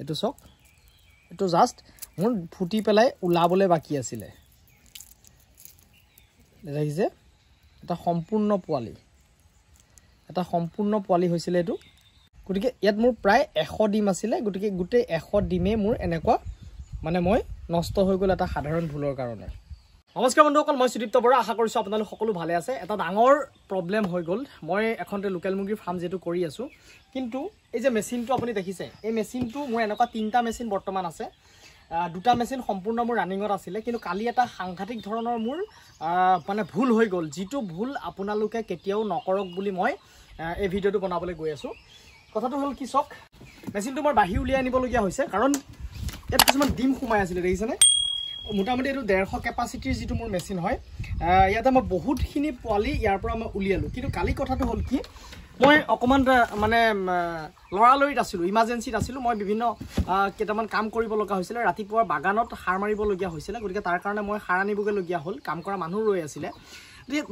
এইটো চক এইটো জাস্ট মোৰ ফুটি পেলাই উলাবলৈ বাকি আছিলে দেখিছে এটা সম্পূৰ্ণ পোৱালি হৈছিল এটো গটিকে ইয়াত মোৰ প্ৰায় 100 ডিম আছিলে গটিকে গুটে 100 ডিমে মোৰ এনেকুৱা মানে মই নষ্ট হৈ গল এটা সাধাৰণ ভুলৰ কাৰণে নমস্কাৰ বন্ধুসকল মই সুদীপ্ত বৰা আশা কৰিছো আপোনালোক সকলো ভালে আছে এটা ডাঙৰ প্ৰবলেম হৈ গল মই এখনতে লোকেল মুৰ্গীৰ ফাৰ্ম যেটো কৰি আছো কিন্তু এই যে মেচিনটো আপুনি দেখিছে এই মেচিনটো মোৰ এনেকুৱা তিনটা মেচিন বৰ্তমান আছে দুটা মেচিন সম্পূৰ্ণ মোৰ ৰানিংত আছিল কিন্তু কালি এটা সাংঘাতিক ধৰণৰ মোৰ মানে ভুল হৈ গল যেটো ভুল আপোনালোকে কেতিয়াও নকৰক বুলি মই এই ভিডিওটো বনাবলৈ গৈ আছো কথাটো হল কি চক মেচিনটো মই বাহি উলিয়াই আনিব লগিয়া হৈছে কাৰণ ইয়াত কিছুমান ডিম সোমাই আছিল দেখিছেনে মোটামুটি এটো 150 ক্যাপাসিটিৰ যেটো মোৰ মেচিন হয় ইয়াতে মই বহুতখিনি পোৱালি ইয়াৰ পৰা মই উলিয়ালো কিন্তু কালি কথাটো হল কি মই অকমান মানে লৰালৰিত আছিলো ইমাৰ্জেন্সিত আছিলো মই বিভিন্ন কেটামান কাম কৰিব লগা হৈছিল ৰাতিপুৱা বাগানত হাৰ মাৰিব লগিয়া হৈছিল গতিকে তাৰ কাৰণে মই হাৰ আনিবগে লগিয়া হল কাম কৰা মানুহ ৰৈ আছিল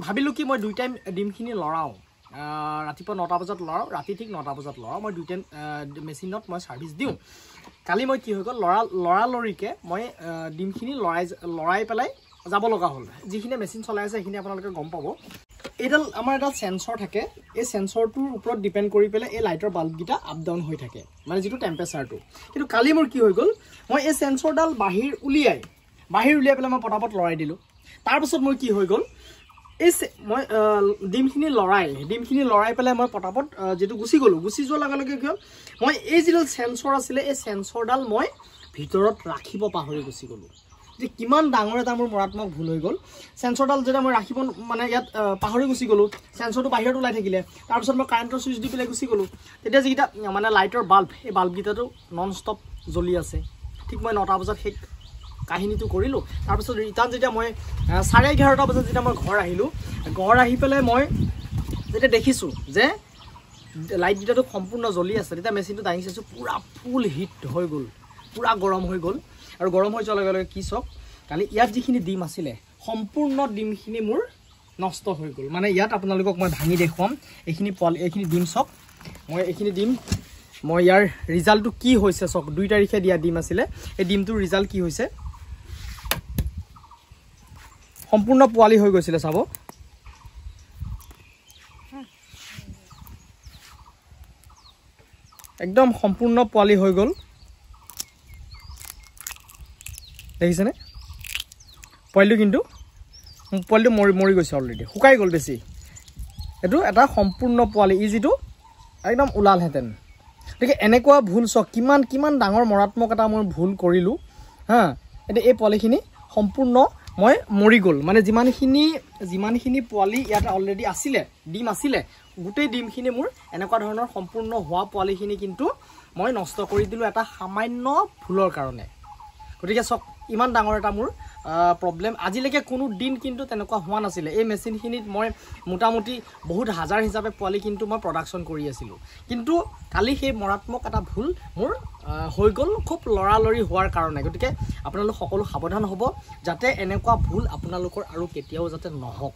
ভাবিলো কি মই দুই টাইম ডিমখিনি লৰাও ৰাতিপুৱা 9টা বজাত লৰাও ৰাতি ঠিক 9টা বজাত লৰাও মই দুই টাইম মেচিনত মই সাৰ্ভিস দিও কালি মই কি হৈ গল লৰালৰিকে মই ডিমখিনি লৰাই পেলাই যাব লগা হল যিখিনি মেচিন চলাই আছে সেইখিনি আপোনালোকে গম পাব এডাল আমাৰ এটা সেন্সৰ থাকে এই সেন্সৰটোৰ ওপৰত ডিপেন্ড কৰি পেলাই এই লাইটৰ বাল্ব গিটা আপ ডাউন হৈ থাকে মানে যেটো টেম্পাৰেচাৰটো কিন্তু কালি মোৰ কি হৈ গল মই এই সেন্সৰডাল বাহিৰ উলিয়াই পেলাই মই পটাপট লৰাই দিলো তাৰ পিছত মোৰ কি হৈ গল এই মই ডিমখিনি লৰাই পেলাই মই পটাপট যেটো গুছি যোৱা লগে কি হল মই এই যেটো সেন্সৰ আছিল এই সেন্সৰডাল মই ভিতৰত ৰাখিব পাহৰি গুছি গলো যে কিমান ডাঙৰ এটা মোৰ মৰাত্মক ভুল হৈ গল সেন্সৰডাল যেটা মই ৰাখিব মানে ইয়াত পাহৰি গুছি গলো সেন্সৰটো বাহিৰত ওলাই থাকিলে তাৰ পিছত মই কাৰেন্টৰ সুইচ দি পেলাই গুছি গলো তেতিয়া যেটা মানে লাইটৰ বাল্ব এই বাল্ব গিটাটো নন ষ্টপ জ্বলি আছে ঠিক মই 9টা বজাত সেই কাহিনীটো কৰিলো তাৰ পিছত ৰিটাৰ্ন যেটা মই 11:30 বজাত যেটা মই ঘৰ আহি পেলাই মই যেটা দেখিছো যে লাইট গিটাটো সম্পূৰ্ণ জ্বলি আছে তেতিয়া মেচিনটো দাঙি চাইছো পুৰা ফুল হিট হৈ গল পুৰা গৰম হৈ গল আৰু গৰম হৈ যোৱাৰ লগে লগে কি চক কালি ইয়াত যিখিনি ডিম আছিল সম্পূৰ্ণ ডিমখিনি মোৰ নষ্ট হৈ গল মানে ইয়াত আপোনালোকক মই ভাঙি দেখুৱাম এইখিনি ডিম চক মই এইখিনি ডিম মই ইয়াৰ ৰিজাল্টটো কি হৈছে চক 2 তাৰিখে দিয়া ডিম আছিল এই ডিমটোৰ ৰিজাল্ট কি হৈছে সম্পূৰ্ণ পোৱালি হৈ গৈছিল চাব একদম সম্পূৰ্ণ পোৱালি হৈ গল দেখিছেনে পোৱালিটো কিন্তু পোৱালিটো মৰি গৈছে অলৰেডি শুকাই গল বেছি এটো এটা সম্পূৰ্ণ পোৱালি ইজিটো একদম উলাল হেতেন দেখে এনেকুৱা ভুল চক কিমান ডাঙৰ মৰাত্মক এটা মই ভুল কৰিলো হা এতে এই পোৱালিখিনি সম্পূৰ্ণ মই মৰি গল মানে যিমানখিনি পোৱালি ইয়াত অলৰেডি আছিল ডিম আছিল গুটেই ডিমখিনি মোৰ এনেকুৱা ধৰণৰ সম্পূৰ্ণ হোৱা পোৱালিখিনি কিন্তু মই নষ্ট কৰি দিলো এটা সামান্য ভুলৰ কাৰণে গতিকে চক ইমান ডাঙৰ এটা মোৰ প্ৰবলেম আজিলৈকে কোনো দিন কিন্তু তেনেকুৱা হোৱা নাছিল এই মেচিনখিনিত মই মোটামুটি বহুত হাজাৰ হিচাপে পোৱালি কিন্তু মই প্ৰডাকশন কৰি আছিলো কিন্তু কালি সেই মৰাত্মক এটা ভুল মোৰ হৈ গল খুব লৰালৰি হোৱাৰ কাৰণে গতিকে আপোনালোক সকলো সাৱধান হ'ব যাতে এনেকুৱা ভুল আপোনালোকৰ আৰু কেতিয়াও যাতে নহওক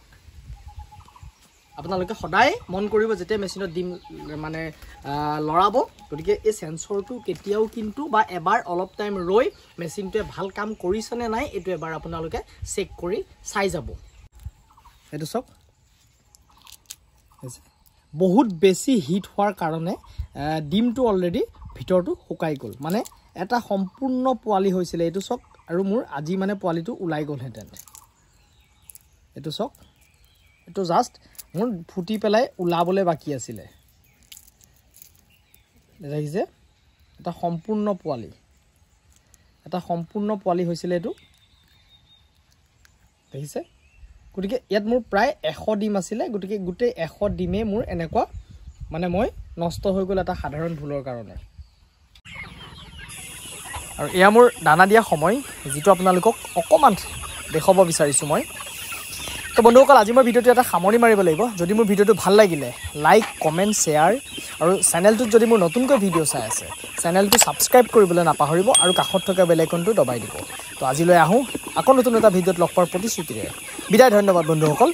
আপোনালোকে সদায় মন কৰিব যেতে মেচিনত ডিম মানে লৰাব গতিকে এই সেন্সৰটো কেতিয়াও কিন্তু বা এবাৰ অলপ টাইম ৰৈ মেচিনটোৱে ভাল কাম কৰিছে নে নাই এটো এবাৰ আপোনালোকে চেক কৰি চাই যাব এটো চক বহুত বেছি হিট হোৱাৰ কাৰণে ডিমটো অলৰেডি ভিতৰটো শুকাই গল মানে এটা সম্পূৰ্ণ পোৱালি হৈছিল এটো চক আৰু মোৰ আজি মানে পোৱালিটো উলাই গল হেতেন এটো চক এটো জাস্ট মোৰ ফুটি পেলাই উলাবলৈ বাকি আছিল দেখিছে এটা সম্পূৰ্ণ পোৱালি হৈছিল এটো দেখিছে গতিকে ইয়াত মোৰ প্ৰায় 100 ডিম আছিল গতিকে গুটে 100 ডিমে মোৰ এনেকুৱা মানে মই নষ্ট হৈ গল এটা সাধাৰণ ভুলৰ কাৰণে আৰু এয়া মোৰ দানা দিয়া সময় যেটো আপোনালোকক অকমান দেখাব বিচাৰিছো মই তো বন্ধুসকল আজি মই ভিডিওটো এটা সামৰি মাৰিব লাগিব যদি মোৰ ভিডিওটো ভাল লাগিলে লাইক কমেন্ট শেয়াৰ আৰু চেনেলটোত যদি মোৰ নতুনকৈ ভিডিও চাই আছে চেনেলটো সাবস্ক্ৰাইব কৰিবলৈ নাপাহৰিব আৰু কাষত থকা বেল আইকনটো দবাই দিব তো আজিলৈ আহো আকৌ নতুন এটা ভিডিওত লগ পোৱাৰ প্ৰতিশ্ৰুতিৰে বিদায় ধন্যবাদ বন্ধুসকল